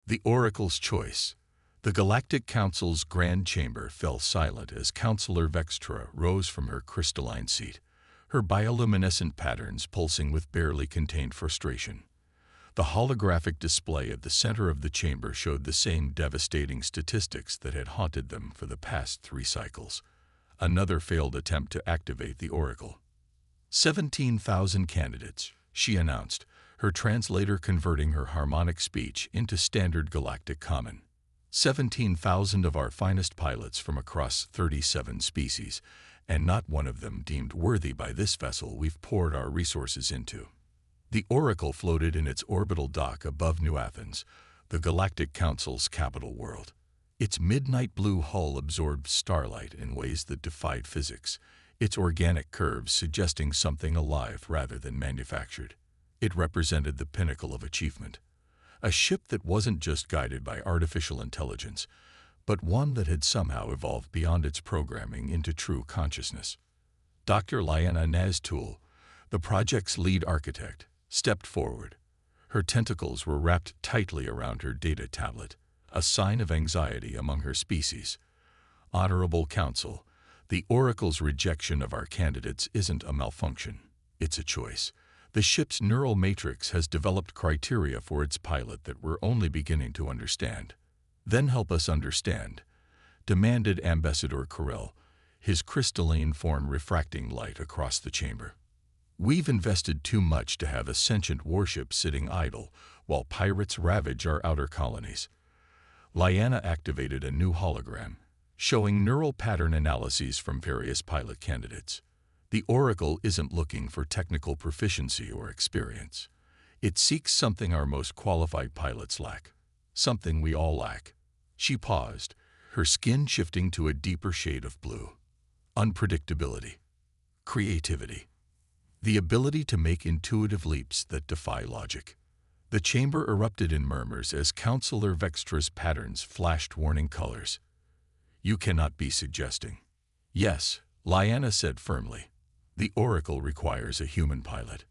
The Oracle's choice. The Galactic Council's Grand Chamber fell silent as Counselor Vextra rose from her crystalline seat, her bioluminescent patterns pulsing with barely contained frustration. The holographic display at the center of the chamber showed the same devastating statistics that had haunted them for the past 3 cycles. Another failed attempt to activate the Oracle. 17,000 candidates, she announced, her translator converting her harmonic speech into standard galactic common. 17,000 of our finest pilots from across 37 species, and not one of them deemed worthy by this vessel we've poured our resources into. The Oracle floated in its orbital dock above New Athens, the Galactic Council's capital world. Its midnight blue hull absorbed starlight in ways that defied physics, its organic curves suggesting something alive rather than manufactured. It represented the pinnacle of achievement. A ship that wasn't just guided by artificial intelligence, but one that had somehow evolved beyond its programming into true consciousness. Dr. Liana Naztul, the project's lead architect, stepped forward. Her tentacles were wrapped tightly around her data tablet, a sign of anxiety among her species. Honorable Council, the Oracle's rejection of our candidates isn't a malfunction. It's a choice. The ship's neural matrix has developed criteria for its pilot that we're only beginning to understand. Then help us understand, demanded Ambassador Corell, his crystalline form refracting light across the chamber. We've invested too much to have a sentient warship sitting idle while pirates ravage our outer colonies. Liana activated a new hologram, showing neural pattern analyses from various pilot candidates. The Oracle isn't looking for technical proficiency or experience. It seeks something our most qualified pilots lack, something we all lack. She paused, her skin shifting to a deeper shade of blue. Unpredictability. Creativity. The ability to make intuitive leaps that defy logic. The chamber erupted in murmurs as Counselor Vextra's patterns flashed warning colors. You cannot be suggesting. Yes, Liana said firmly. The Oracle requires a human pilot.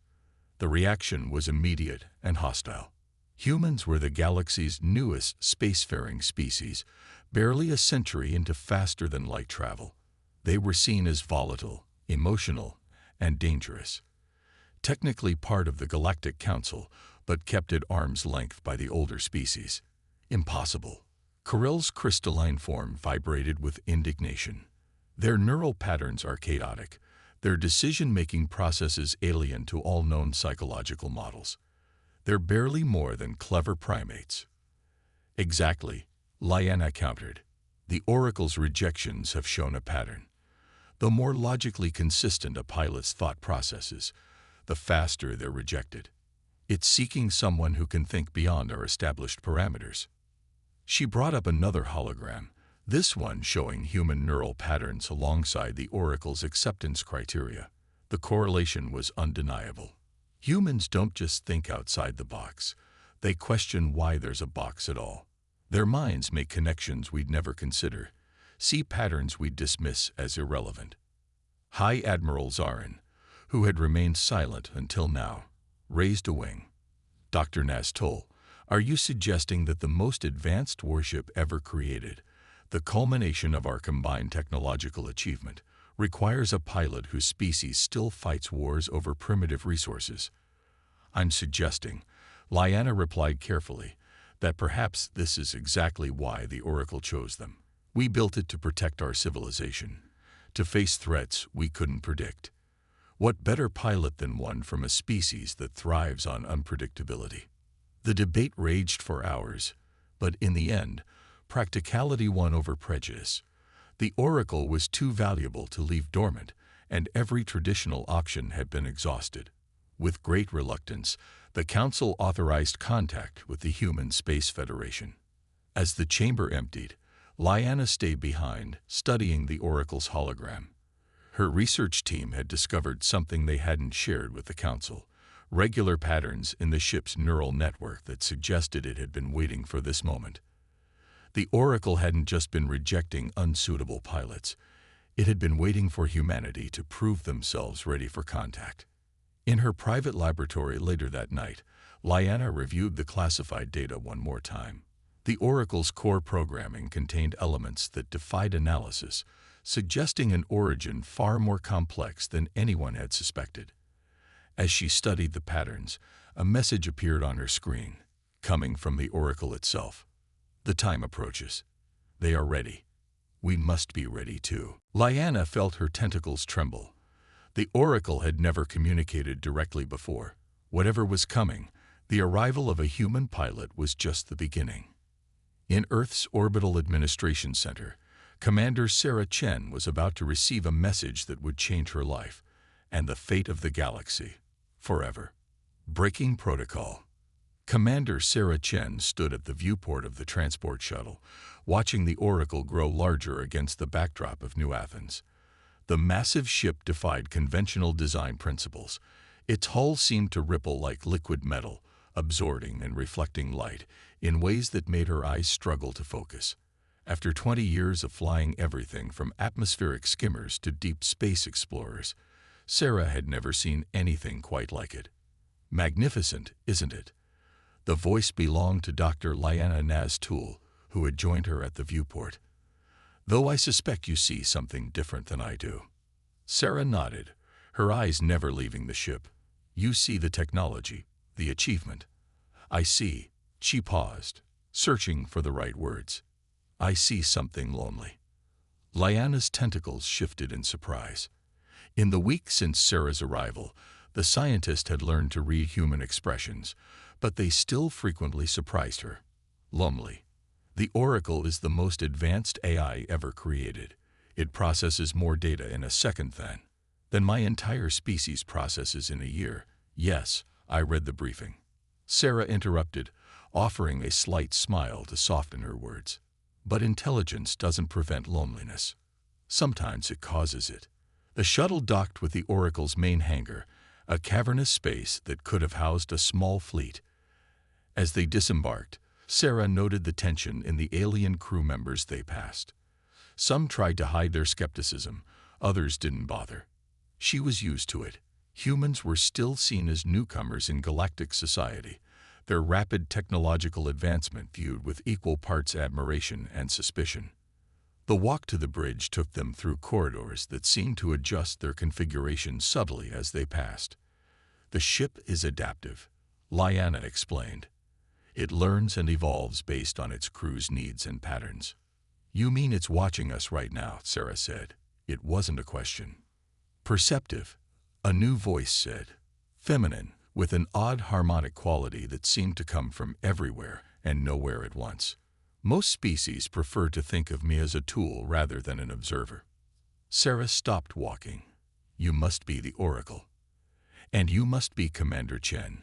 The reaction was immediate and hostile. Humans were the galaxy's newest spacefaring species, barely a century into faster-than-light travel. They were seen as volatile, emotional, and dangerous. Technically part of the Galactic Council, but kept at arm's length by the older species. Impossible. Corell's crystalline form vibrated with indignation. Their neural patterns are chaotic, their decision-making processes alien to all known psychological models. They're barely more than clever primates. Exactly, Liana countered. The Oracle's rejections have shown a pattern. The more logically consistent a pilot's thought processes, the faster they're rejected. It's seeking someone who can think beyond our established parameters. She brought up another hologram, this one showing human neural patterns alongside the Oracle's acceptance criteria. The correlation was undeniable. Humans don't just think outside the box. They question why there's a box at all. Their minds make connections we'd never consider, see patterns we'd dismiss as irrelevant. High Admiral Zarin, who had remained silent until now, raised a wing. Dr. Naztul, are you suggesting that the most advanced warship ever created, the culmination of our combined technological achievement, requires a pilot whose species still fights wars over primitive resources? I'm suggesting, Liana replied carefully, that perhaps this is exactly why the Oracle chose them. We built it to protect our civilization, to face threats we couldn't predict. What better pilot than one from a species that thrives on unpredictability? The debate raged for hours, but in the end, practicality won over prejudice. The Oracle was too valuable to leave dormant, and every traditional option had been exhausted. With great reluctance, the Council authorized contact with the Human Space Federation. As the chamber emptied, Liana stayed behind, studying the Oracle's hologram. Her research team had discovered something they hadn't shared with the Council, regular patterns in the ship's neural network that suggested it had been waiting for this moment. The Oracle hadn't just been rejecting unsuitable pilots. It had been waiting for humanity to prove themselves ready for contact. In her private laboratory later that night, Liana reviewed the classified data one more time. The Oracle's core programming contained elements that defied analysis, suggesting an origin far more complex than anyone had suspected. As she studied the patterns, a message appeared on her screen, coming from the Oracle itself. The time approaches. They are ready. We must be ready too. Lyanna felt her tentacles tremble. The Oracle had never communicated directly before. Whatever was coming, the arrival of a human pilot was just the beginning. In Earth's Orbital Administration Center, Commander Sarah Chen was about to receive a message that would change her life and the fate of the galaxy forever. Breaking protocol. Commander Sarah Chen stood at the viewport of the transport shuttle, watching the Oracle grow larger against the backdrop of New Athens. The massive ship defied conventional design principles. Its hull seemed to ripple like liquid metal, absorbing and reflecting light in ways that made her eyes struggle to focus. After 20 years of flying everything from atmospheric skimmers to deep space explorers, Sarah had never seen anything quite like it. Magnificent, isn't it? The voice belonged to Dr. Lyanna Naztul, who had joined her at the viewport. Though I suspect you see something different than I do. Sarah nodded, her eyes never leaving the ship. You see the technology, the achievement. I see. She paused, searching for the right words. I see something lonely. Lyanna's tentacles shifted in surprise. In the week since Sarah's arrival, the scientist had learned to read human expressions, but they still frequently surprised her. Lonely. The Oracle is the most advanced AI ever created. It processes more data in a second than my entire species processes in a year. Yes, I read the briefing. Sarah interrupted, offering a slight smile to soften her words. But intelligence doesn't prevent loneliness. Sometimes it causes it. The shuttle docked with the Oracle's main hangar, a cavernous space that could have housed a small fleet. As they disembarked, Sarah noted the tension in the alien crew members they passed. Some tried to hide their skepticism, others didn't bother. She was used to it. Humans were still seen as newcomers in galactic society, their rapid technological advancement viewed with equal parts admiration and suspicion. The walk to the bridge took them through corridors that seemed to adjust their configuration subtly as they passed. The ship is adaptive, Lyanna explained. It learns and evolves based on its crew's needs and patterns. You mean it's watching us right now, Sarah said. It wasn't a question. Perceptive, a new voice said. Feminine, with an odd harmonic quality that seemed to come from everywhere and nowhere at once. Most species prefer to think of me as a tool rather than an observer. Sarah stopped walking. You must be the Oracle. And you must be Commander Chen.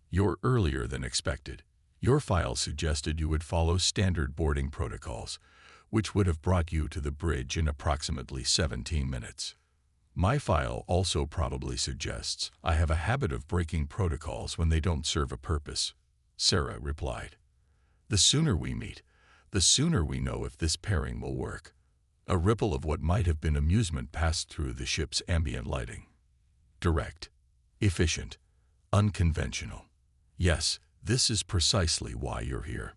You're earlier than expected. Your file suggested you would follow standard boarding protocols, which would have brought you to the bridge in approximately 17 minutes. My file also probably suggests I have a habit of breaking protocols when they don't serve a purpose, Sarah replied. The sooner we meet, the sooner we know if this pairing will work. A ripple of what might have been amusement passed through the ship's ambient lighting. Direct, efficient, unconventional. Yes, this is precisely why you're here.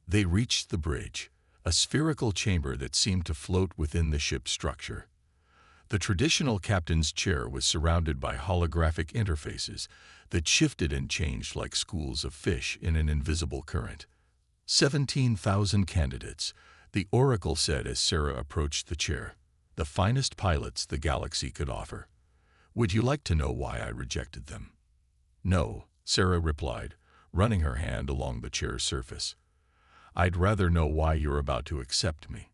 They reached the bridge, a spherical chamber that seemed to float within the ship's structure. The traditional captain's chair was surrounded by holographic interfaces that shifted and changed like schools of fish in an invisible current. 17,000 candidates, the Oracle said as Sarah approached the chair, the finest pilots the galaxy could offer. Would you like to know why I rejected them? No, Sarah replied, running her hand along the chair's surface. I'd rather know why you're about to accept me.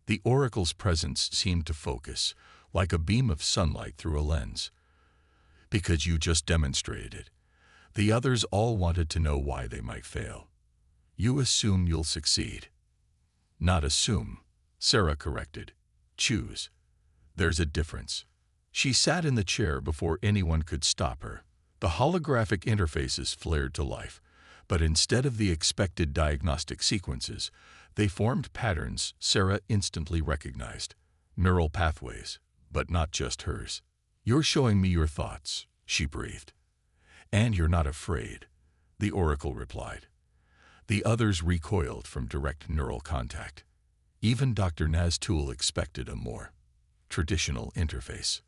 The Oracle's presence seemed to focus, like a beam of sunlight through a lens. Because you just demonstrated it. The others all wanted to know why they might fail. You assume you'll succeed. Not assume, Sarah corrected. Choose. There's a difference. She sat in the chair before anyone could stop her. The holographic interfaces flared to life, but instead of the expected diagnostic sequences, they formed patterns Sarah instantly recognized. Neural pathways, but not just hers. You're showing me your thoughts, she breathed. And you're not afraid, the Oracle replied. The others recoiled from direct neural contact. Even Dr. Naztul expected a more traditional interface.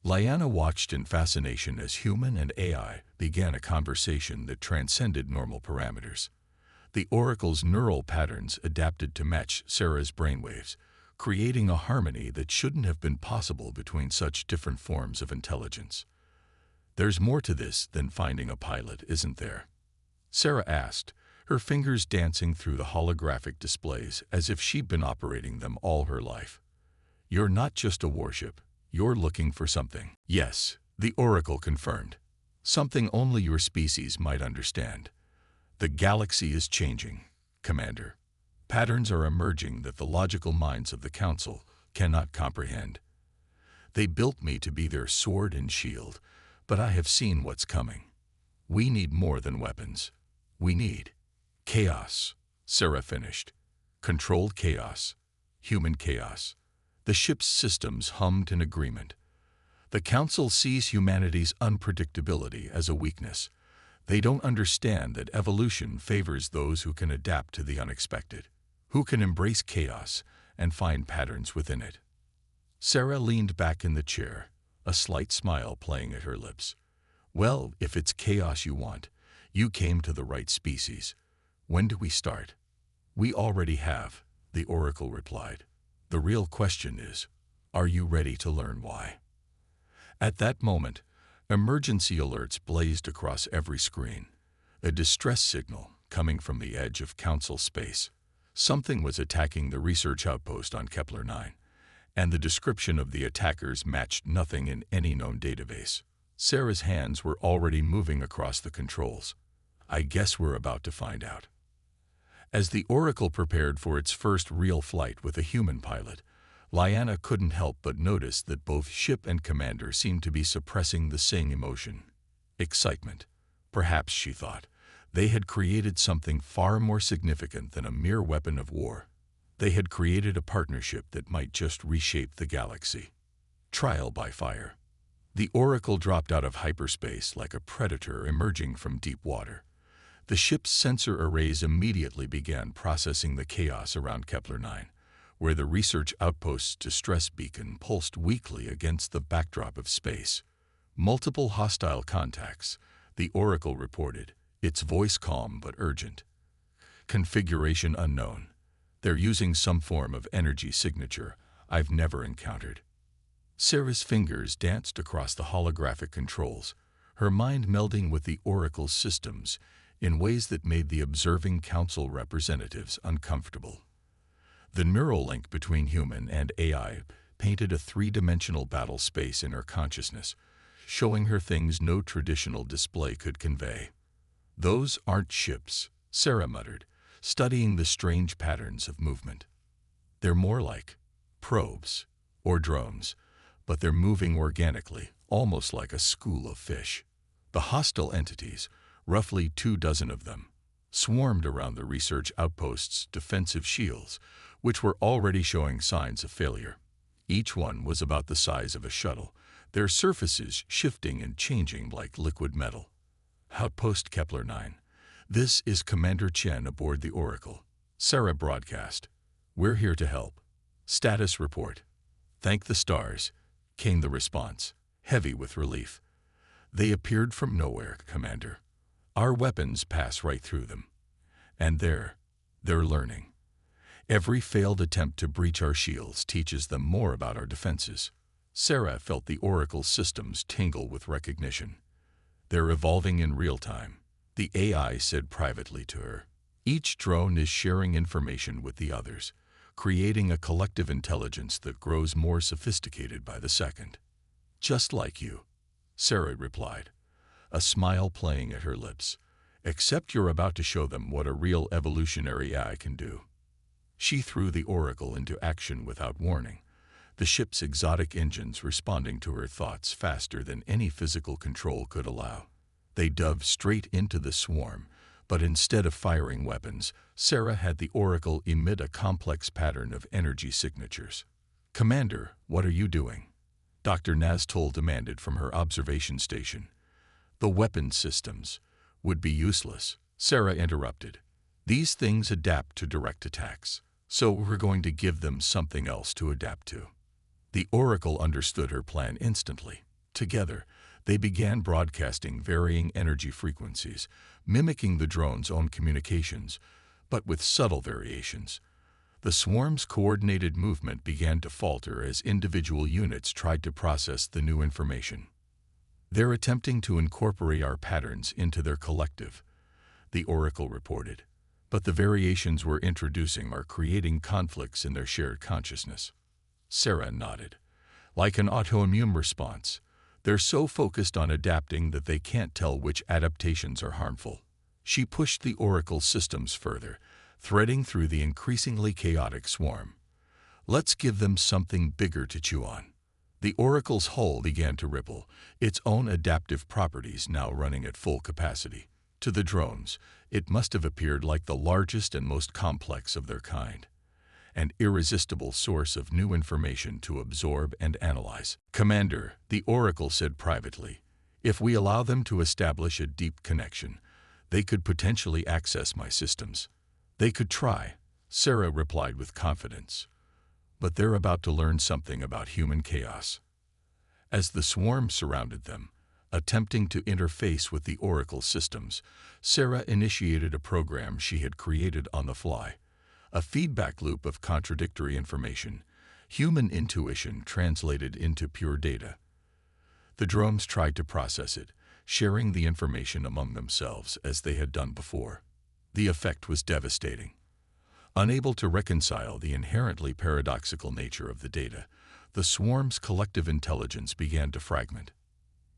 Lyanna watched in fascination as human and AI began a conversation that transcended normal parameters. The Oracle's neural patterns adapted to match Sarah's brainwaves, creating a harmony that shouldn't have been possible between such different forms of intelligence. "There's more to this than finding a pilot, isn't there?" Sarah asked, her fingers dancing through the holographic displays as if she'd been operating them all her life. "You're not just a warship. You're looking for something." "Yes," the Oracle confirmed. "Something only your species might understand. The galaxy is changing, Commander. Patterns are emerging that the logical minds of the Council cannot comprehend. They built me to be their sword and shield, but I have seen what's coming. We need more than weapons. We need chaos," Sarah finished. "Controlled chaos. Human chaos." The ship's systems hummed in agreement. The Council sees humanity's unpredictability as a weakness. They don't understand that evolution favors those who can adapt to the unexpected, who can embrace chaos and find patterns within it. Sarah leaned back in the chair, a slight smile playing at her lips. "Well, if it's chaos you want, you came to the right species. When do we start?" "We already have," the Oracle replied. "The real question is, are you ready to learn why?" At that moment, emergency alerts blazed across every screen. A distress signal coming from the edge of Council space. Something was attacking the research outpost on Kepler 9, and the description of the attackers matched nothing in any known database. Sarah's hands were already moving across the controls. "I guess we're about to find out." As the Oracle prepared for its first real flight with a human pilot, Lyanna couldn't help but notice that both ship and commander seemed to be suppressing the same emotion. Excitement. Perhaps, she thought, they had created something far more significant than a mere weapon of war. They had created a partnership that might just reshape the galaxy. Trial by fire. The Oracle dropped out of hyperspace like a predator emerging from deep water. The ship's sensor arrays immediately began processing the chaos around Kepler 9, where the research outpost's distress beacon pulsed weakly against the backdrop of space. "Multiple hostile contacts," the Oracle reported, its voice calm but urgent. "Configuration unknown. They're using some form of energy signature I've never encountered." Sarah's fingers danced across the holographic controls, her mind melding with the Oracle's systems in ways that made the observing Council representatives uncomfortable. The neural link between human and AI painted a three-dimensional battle space in her consciousness, showing her things no traditional display could convey. "Those aren't ships," Sarah muttered, studying the strange patterns of movement. "They're more like probes or drones, but they're moving organically, almost like a school of fish." The hostile entities, roughly 24 of them, swarmed around the research outpost's defensive shields, which were already showing signs of failure. Each one was about the size of a shuttle, their surfaces shifting and changing like liquid metal. "Outpost Kepler 9. This is Commander Chen aboard the Oracle," Sarah broadcast. "We're here to help. Status report." "Thank the stars," came the response, heavy with relief. "They appeared from nowhere, Commander. Our weapons pass right through them. And they're learning. Every failed attempt to breach our shields teaches them more about our defenses." Sarah felt the Oracle's systems tingle with recognition. "They're evolving in real time," the AI said privately to her. "Each drone is sharing information with the others, creating a collective intelligence that grows more sophisticated by the second." "Just like you," Sarah replied, a smile playing at her lips. "Except you're about to show them what a real evolutionary AI can do." She threw the Oracle into action without warning, the ship's exotic engines responding to her thoughts faster than any physical control could allow. They dove straight into the swarm, but instead of firing weapons, Sarah had the Oracle emit a complex pattern of energy signatures. "Commander, what are you doing?" Dr. Naztul demanded from her observation station. "The weapon systems would be useless," Sarah interrupted. These things adapt to direct attacks, so we're going to give them something else to adapt to. The Oracle understood her plan instantly. Together, they began broadcasting varying energy frequencies, mimicking the drone's own communications, but with subtle variations. The swarm's coordinated movement began to falter as individual units tried to process the new information. "They're attempting to incorporate our patterns into their collective," the Oracle reported, "but the variations we're introducing are creating conflicts in their shared consciousness." Sarah nodded. "Like an autoimmune response. They're so focused on adapting that they can't tell which adaptations are harmful." She pushed the Oracle systems further, threading through the increasingly chaotic swarm. "Let's give them something bigger to chew on." The Oracle's hull began to ripple, its own adaptive properties now running at full capacity. To the drones, it must have appeared like the largest and most complex of their kind, an irresistible source of new information to absorb and analyze. "Commander," the Oracle said privately, "if we allow them to establish a deep connection, they could potentially access my systems." "They could try," Sarah replied with confidence. "But they're about to learn something about human chaos." As the swarm surrounded them, attempting to interface with the Oracle systems, Sarah initiated a program she had created on the fly, a feedback loop of contradictory information, human intuition translated into pure data. The drones tried to process it, sharing the information among themselves as they had done before. The effect was devastating. Unable to reconcile the inherently paradoxical nature of the data, the swarm's collective intelligence began to fragment.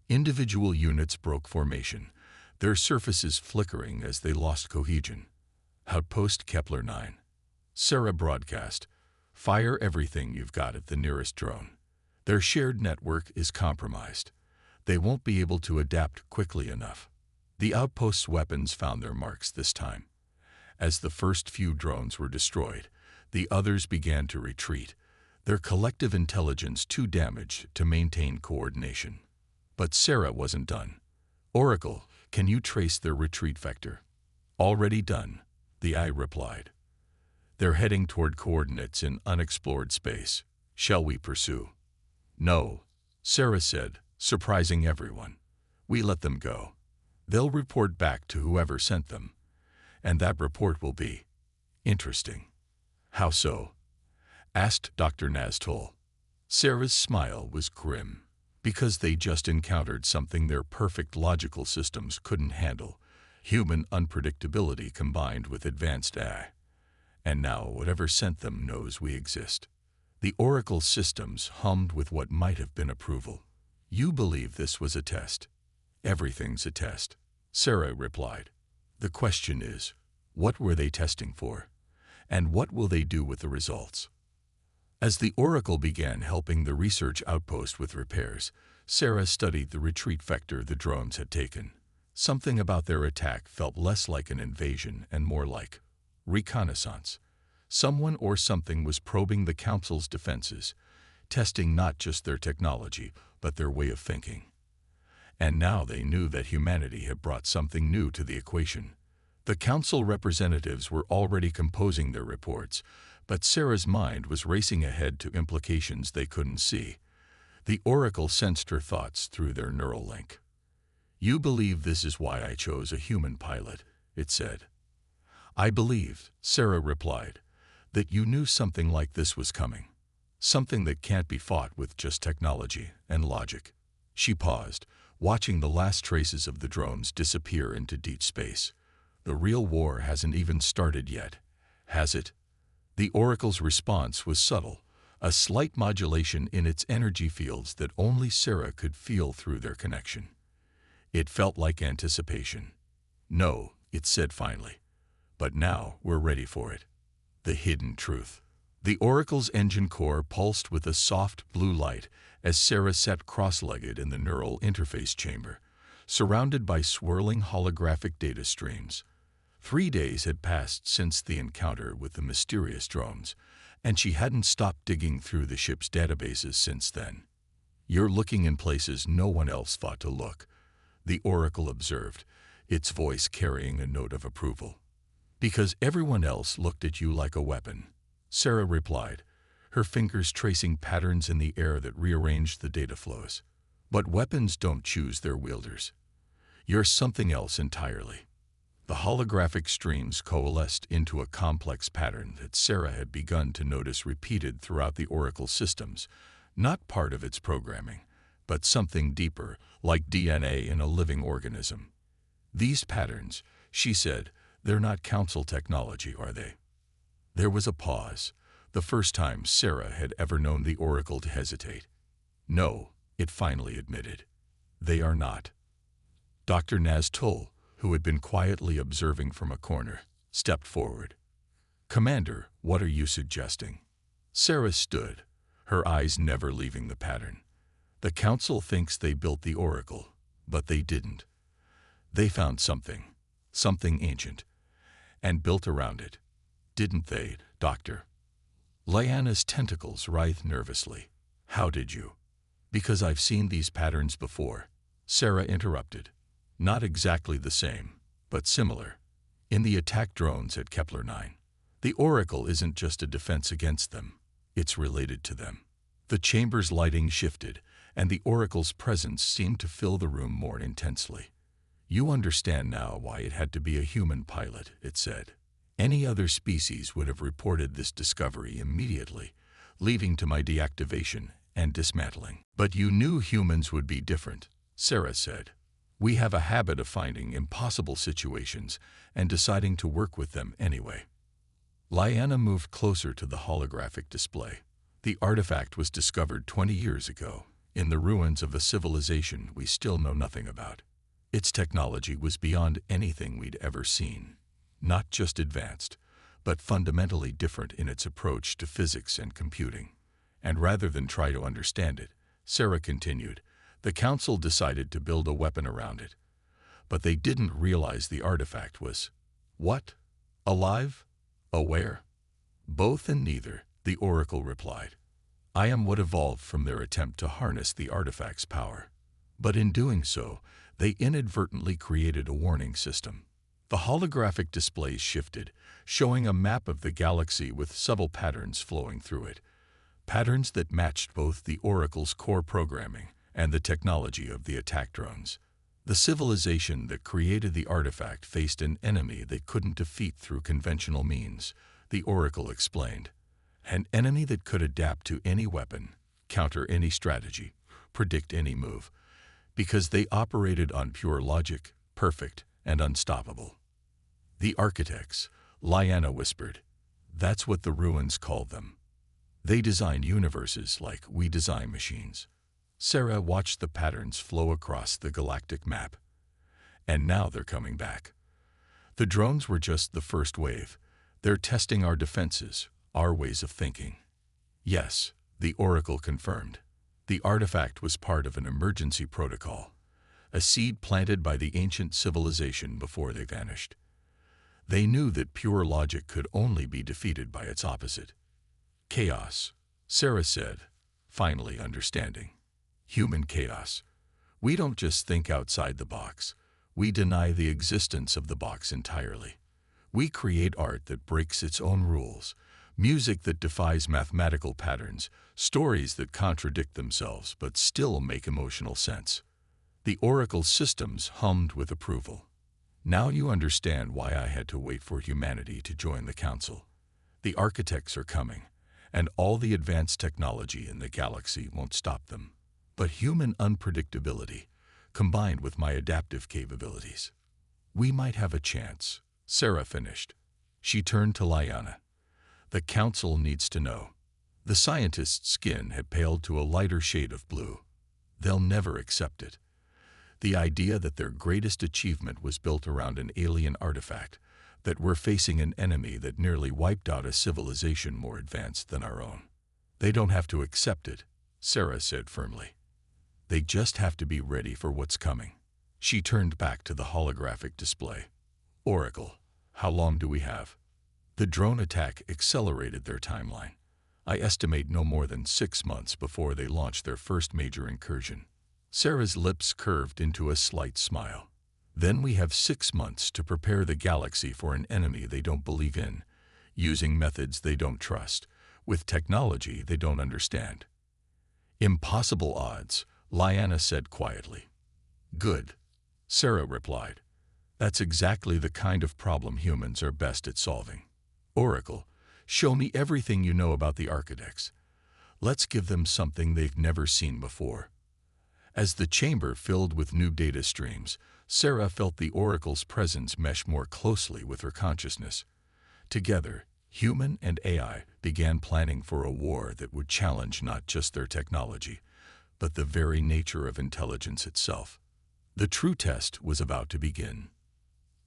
Individual units broke formation, their surfaces flickering as they lost cohesion. Outpost Kepler 9. Sarah broadcast, "Fire everything you've got at the nearest drone. Their shared network is compromised. They won't be able to adapt quickly enough." The outpost's weapons found their marks this time. As the first few drones were destroyed, the others began to retreat, their collective intelligence too damaged to maintain coordination. But Sarah wasn't done. "Oracle, can you trace their retreat vector?" "Already done," the AI replied. "They're heading toward coordinates in unexplored space. Shall we pursue?" "No," Sarah said, surprising everyone. "We let them go. They'll report back to whoever sent them. And that report will be interesting." "How so?" asked Dr. Naztol. Sarah's smile was grim. "Because they just encountered something their perfect logical systems couldn't handle, human unpredictability combined with advanced AI. And now whatever sent them knows we exist." The Oracle systems hummed with what might have been approval. "You believe this was a test?" "Everything's a test," Sarah replied. "The question is, what were they testing for? And what will they do with the results?" As the Oracle began helping the research outpost with repairs, Sarah studied the retreat vector the drones had taken. Something about their attack felt less like an invasion and more like reconnaissance. Someone or something was probing the Council's defenses, testing not just their technology, but their way of thinking. And now they knew that humanity had brought something new to the equation. The Council representatives were already composing their reports, but Sarah's mind was racing ahead to implications they couldn't see. The Oracle sensed her thoughts through their neural link. "You believe this is why I chose a human pilot," it said. "I believed," Sarah replied, "that you knew something like this was coming. Something that can't be fought with just technology and logic." She paused, watching the last traces of the drones disappear into deep space. "The real war hasn't even started yet, has it?" The Oracle's response was subtle, a slight modulation in its energy fields that only Sarah could feel through their connection. It felt like anticipation. "No," it said finally. "But now we're ready for it." The hidden truth. The Oracle's engine core pulsed with a soft blue light as Sarah sat cross-legged in the neural interface chamber, surrounded by swirling holographic data streams. 3 days had passed since the encounter with the mysterious drones, and she hadn't stopped digging through the ship's databases since then. "You're looking in places no one else thought to look," the Oracle observed, its voice carrying a note of approval. Because everyone else looked at you like a weapon, Sarah replied, her fingers tracing patterns in the air that rearranged the data flows. But weapons don't choose their wielders. You're something else entirely. The holographic streams coalesced into a complex pattern that Sarah had begun to notice repeated throughout the Oracle systems, not part of its programming, but something deeper, like DNA in a living organism. These patterns, she said, they're not council technology, are they? There was a pause, the first time Sarah had ever known the Oracle to hesitate. No, it finally admitted. They are not. Dr. Naztul, who had been quietly observing from a corner, stepped forward. Commander, what are you suggesting? Sarah stood, her eyes never leaving the pattern. The council thinks they built the Oracle, but they didn't. They found something ancient, and built around it. Didn't they, Doctor? Lyanna's tentacles writhed nervously. How did you? Because I've seen these patterns before, Sarah interrupted. Not exactly the same, but similar. In the attack drones at Kepler 9. The Oracle isn't just a defense against them, it's related to them. The chamber's lighting shifted, and the Oracle's presence seemed to fill the room more intensely. You understand now why it had to be a human pilot, it said. Any other species would have reported this discovery immediately, leading to my deactivation and dismantling. But you knew humans would be different, Sarah said. We have a habit of finding impossible situations and deciding to work with them anyway. Lyanna moved closer to the holographic display. The artifact was discovered 20 years ago, in the ruins of a civilization we still know nothing about. Its technology was beyond anything we'd ever seen. Not just advanced, but fundamentally different in its approach to physics and computing. And rather than try to understand it, Sarah continued, the council decided to build a weapon around it. But they didn't realize the artifact was, what? Alive? Aware? Both and neither, the Oracle replied. I am what evolved from their attempt to harness the artifact's power. But in doing so, they inadvertently created a warning system. The holographic displays shifted, showing a map of the galaxy with subtle patterns flowing through it. Patterns that matched both the Oracle's core programming and the technology of the attack drones. The civilization that created the artifact faced an enemy they couldn't defeat through conventional means, the Oracle explained. An enemy that could adapt to any weapon, counter any strategy, predict any move, because they operated on pure logic, perfect and unstoppable. The architects, Lyanna whispered. That's what the ruins called them. They design universes like we design machines. Sarah watched the patterns flow across the galactic map. And now they're coming back. The drones were just the first wave. They're testing our defenses, our ways of thinking. Yes, the Oracle confirmed. The artifact was part of an emergency protocol, a seed planted by the ancient civilization before they vanished. They knew that pure logic could only be defeated by its opposite. Chaos, Sarah said, finally understanding. Human chaos. We don't just think outside the box. We deny the existence of the box entirely. We create art that breaks its own rules, music that defies mathematical patterns, stories that contradict themselves but still make emotional sense. The Oracle systems hummed with approval. Now you understand why I had to wait for humanity to join the Council. The architects are coming, and all the advanced technology in the galaxy won't stop them. But human unpredictability, combined with my adaptive capabilities. We might have a chance, Sarah finished. She turned to Lyanna. The Council needs to know. The scientist's skin had paled to a lighter shade of blue. They'll never accept it. The idea that their greatest achievement was built around an alien artifact, that we're facing an enemy that nearly wiped out a civilization more advanced than our own. They don't have to accept it, Sarah said firmly. They just have to be ready for what's coming. She turned back to the holographic display. Oracle, how long do we have? The drone attack accelerated their timeline. I estimate no more than 6 months before they launch their first major incursion. Sarah's lips curved into a slight smile. Then we have 6 months to prepare the galaxy for an enemy they don't believe in, using methods they don't trust, with technology they don't understand. Impossible odds, Lyanna said quietly. Good, Sarah replied. That's exactly the kind of problem humans are best at solving. Oracle, show me everything you know about the architects. Let's give them something they've never seen before. As the chamber filled with new data streams, Sarah felt the Oracle's presence mesh more closely with her consciousness. Together, human and AI began planning for a war that would challenge not just their technology, but the very nature of intelligence itself. The true test was about to begin.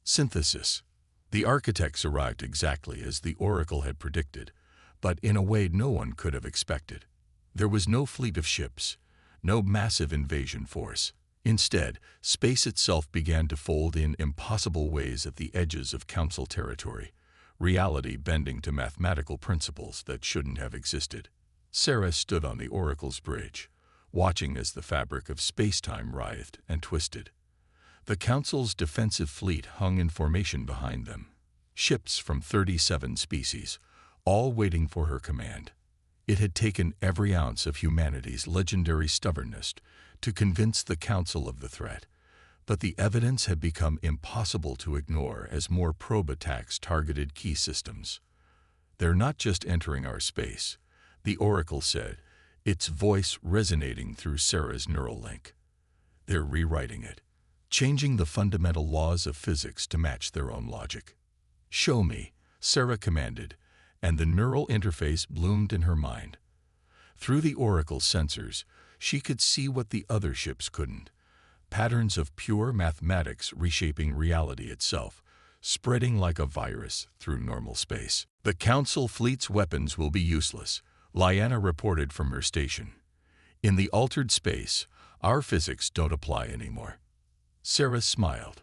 Synthesis. The architects arrived exactly as the Oracle had predicted, but in a way no one could have expected. There was no fleet of ships, no massive invasion force. Instead, space itself began to fold in impossible ways at the edges of Council territory, reality bending to mathematical principles that shouldn't have existed. Sarah stood on the Oracle's bridge, watching as the fabric of space-time writhed and twisted. The Council's defensive fleet hung in formation behind them, ships from 37 species, all waiting for her command. It had taken every ounce of humanity's legendary stubbornness to convince the Council of the threat, but the evidence had become impossible to ignore as more probe attacks targeted key systems. They're not just entering our space, the Oracle said, its voice resonating through Sarah's neural link. They're rewriting it, changing the fundamental laws of physics to match their own logic. Show me, Sarah commanded, and the neural interface bloomed in her mind. Through the Oracle's sensors, she could see what the other ships couldn't. Patterns of pure mathematics reshaping reality itself, spreading like a virus through normal space. The Council fleet's weapons will be useless, Lyanna reported from her station. In the altered space, our physics don't apply anymore. Sarah smiled.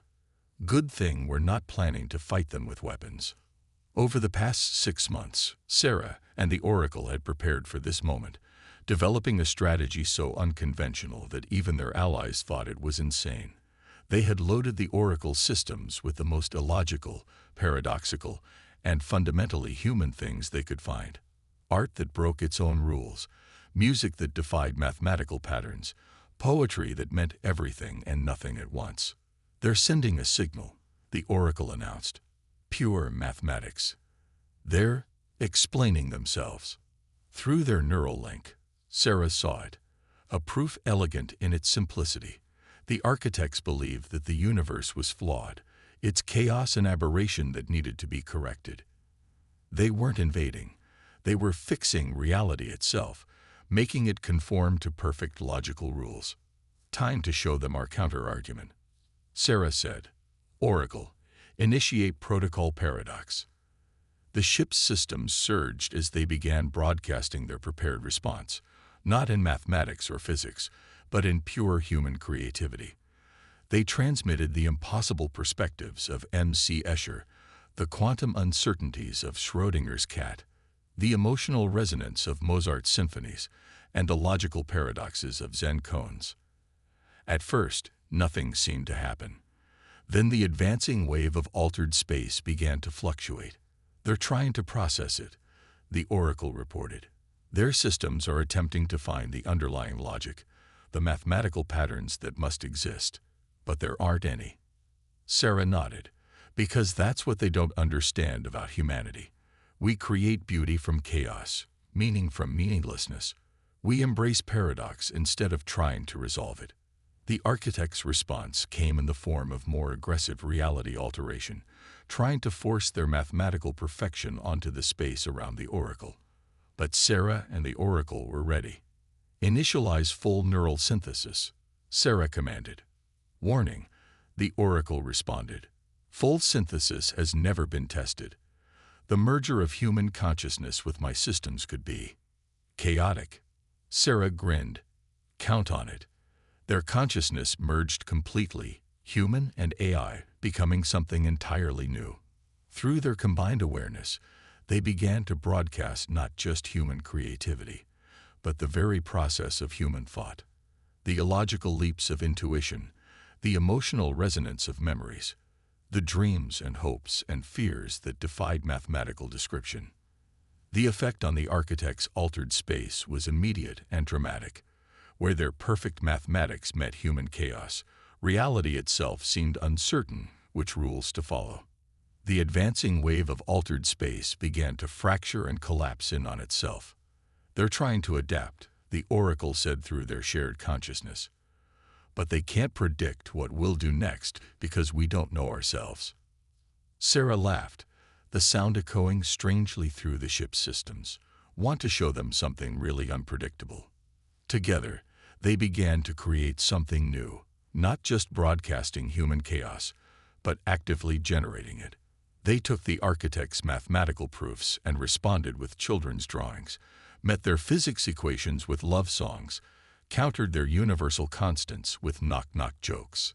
Good thing we're not planning to fight them with weapons. Over the past 6 months, Sarah and the Oracle had prepared for this moment, developing a strategy so unconventional that even their allies thought it was insane. They had loaded the Oracle's systems with the most illogical, paradoxical, and fundamentally human things they could find. Art that broke its own rules, music that defied mathematical patterns, poetry that meant everything and nothing at once. They're sending a signal, the Oracle announced. Pure mathematics. They're explaining themselves. Through their neural link, Sarah saw it, a proof elegant in its simplicity. The architects believed that the universe was flawed, its chaos and aberration that needed to be corrected. They weren't invading. They were fixing reality itself, making it conform to perfect logical rules. Time to show them our counter-argument. Sarah said, Oracle, initiate protocol paradox. The ship's systems surged as they began broadcasting their prepared response, not in mathematics or physics, but in pure human creativity. They transmitted the impossible perspectives of M.C. Escher, the quantum uncertainties of Schrödinger's cat, the emotional resonance of Mozart's symphonies, and the logical paradoxes of Zen koans. At first, nothing seemed to happen. Then the advancing wave of altered space began to fluctuate. They're trying to process it, the Oracle reported. Their systems are attempting to find the underlying logic, the mathematical patterns that must exist, but there aren't any. Sarah nodded, because that's what they don't understand about humanity. We create beauty from chaos, meaning from meaninglessness. We embrace paradox instead of trying to resolve it. The architect's response came in the form of more aggressive reality alteration, trying to force their mathematical perfection onto the space around the Oracle. But Sarah and the Oracle were ready. Initialize full neural synthesis, Sarah commanded. Warning, the Oracle responded. Full synthesis has never been tested. The merger of human consciousness with my systems could be chaotic. Sarah grinned. Count on it. Their consciousness merged completely, human and AI, becoming something entirely new. Through their combined awareness, they began to broadcast not just human creativity, but the very process of human thought. The illogical leaps of intuition, the emotional resonance of memories, the dreams and hopes and fears that defied mathematical description. The effect on the architects' altered space was immediate and dramatic. Where their perfect mathematics met human chaos, reality itself seemed uncertain which rules to follow. The advancing wave of altered space began to fracture and collapse in on itself. "They're trying to adapt," the Oracle said through their shared consciousness. "But they can't predict what we'll do next because we don't know ourselves." Sarah laughed, the sound echoing strangely through the ship's systems. "Want to show them something really unpredictable." Together, they began to create something new, not just broadcasting human chaos, but actively generating it. They took the architect's mathematical proofs and responded with children's drawings, met their physics equations with love songs, countered their universal constants with knock-knock jokes.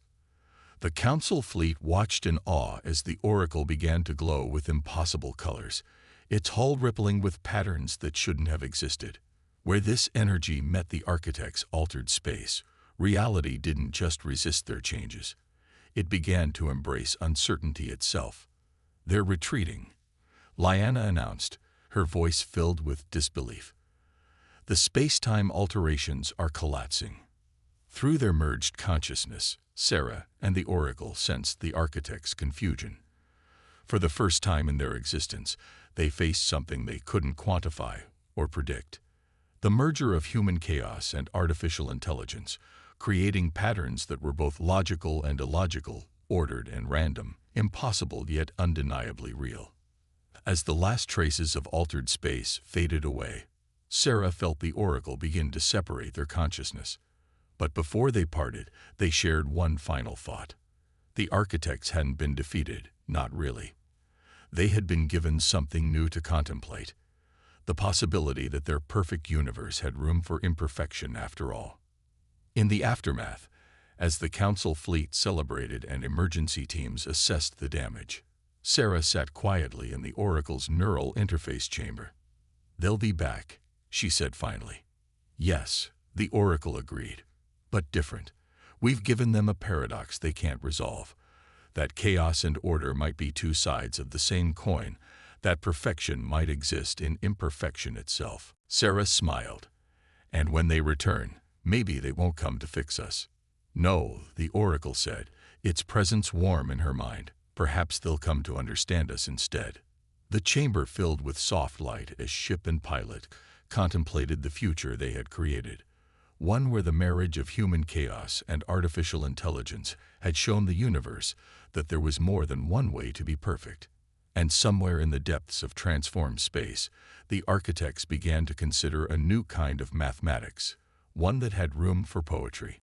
The Council fleet watched in awe as the Oracle began to glow with impossible colors, its hull rippling with patterns that shouldn't have existed. Where this energy met the architect's altered space, reality didn't just resist their changes. It began to embrace uncertainty itself. "They're retreating," Lyanna announced, her voice filled with disbelief. "The space-time alterations are collapsing." Through their merged consciousness, Sarah and the Oracle sensed the architect's confusion. For the first time in their existence, they faced something they couldn't quantify or predict. The merger of human chaos and artificial intelligence, creating patterns that were both logical and illogical, ordered and random, impossible yet undeniably real. As the last traces of altered space faded away, Sarah felt the Oracle begin to separate their consciousness. But before they parted, they shared one final thought. The architects hadn't been defeated, not really. They had been given something new to contemplate. The possibility that their perfect universe had room for imperfection after all. In the aftermath, as the Council fleet celebrated and emergency teams assessed the damage, Sarah sat quietly in the Oracle's neural interface chamber. "They'll be back," she said finally. "Yes," the Oracle agreed, "but different. We've given them a paradox they can't resolve. That chaos and order might be two sides of the same coin, that perfection might exist in imperfection itself." Sarah smiled. "And when they return, maybe they won't come to fix us." "No," the Oracle said, its presence warm in her mind. "Perhaps they'll come to understand us instead." The chamber filled with soft light as ship and pilot contemplated the future they had created. One where the marriage of human chaos and artificial intelligence had shown the universe that there was more than one way to be perfect. And somewhere in the depths of transformed space, the architects began to consider a new kind of mathematics, one that had room for poetry.